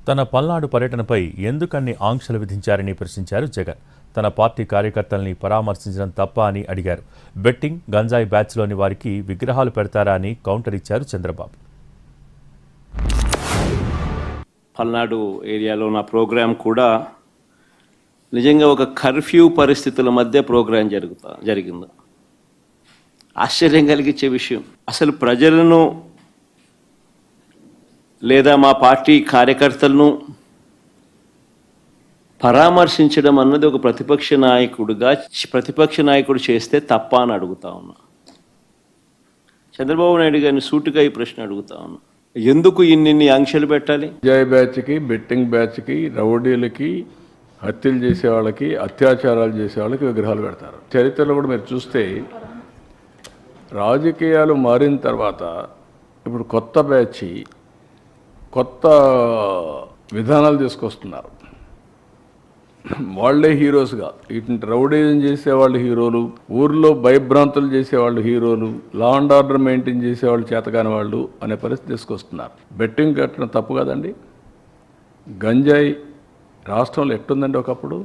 తన పల్నాడు పర్యటనపై ఎందుకన్ని ఆంక్షలు విధించారని ప్రశ్నించారు జగన్. తన పార్టీ కార్యకర్తల్ని పరామర్శించడం తప్ప అని అడిగారు. బెట్టింగ్, గంజాయి బ్యాచ్లోని వారికి విగ్రహాలు పెడతారా అని కౌంటర్ ఇచ్చారు చంద్రబాబు. పల్నాడు ఏరియాలో నా ప్రోగ్రాం కూడా నిజంగా ఒక కర్ఫ్యూ పరిస్థితుల మధ్య ప్రోగ్రాం జరిగింది. ఆశ్చర్యం కలిగించే విషయం, అసలు ప్రజలను లేదా మా పార్టీ కార్యకర్తలను పరామర్శించడం అన్నది ఒక ప్రతిపక్ష నాయకుడు చేస్తే తప్ప అని అడుగుతా ఉన్నా. చంద్రబాబు నాయుడు గారిని సూటిగా ఈ ప్రశ్న అడుగుతా ఉన్నా, ఎందుకు ఇన్ని ఆంక్షలు పెట్టాలి? జై బ్యాచ్కి, బెట్టింగ్ బ్యాచ్కి, రౌడీలకి, హత్యలు చేసే వాళ్ళకి, అత్యాచారాలు చేసే వాళ్ళకి విగ్రహాలు పెడతారు. చరిత్రలో కూడా మీరు చూస్తే రాజకీయాలు మారిన తర్వాత ఇప్పుడు కొత్త బ్యాచ్ కొత్త విధానాలు తీసుకొస్తున్నారు. వాళ్లే హీరోస్గా, ఇటు రౌడీజం చేసేవాళ్ళు హీరోలు, ఊర్లో భయభ్రాంతులు చేసేవాళ్ళు హీరోలు, లా అండ్ ఆర్డర్ మెయింటైన్ చేసేవాళ్ళు చేతకాని వాళ్ళు అనే పరిస్థితి తీసుకొస్తున్నారు. బెట్టింగ్ కట్టడం తప్పు కదండి. గంజాయి రాష్ట్రంలో ఎట్టుందండి ఒకప్పుడు.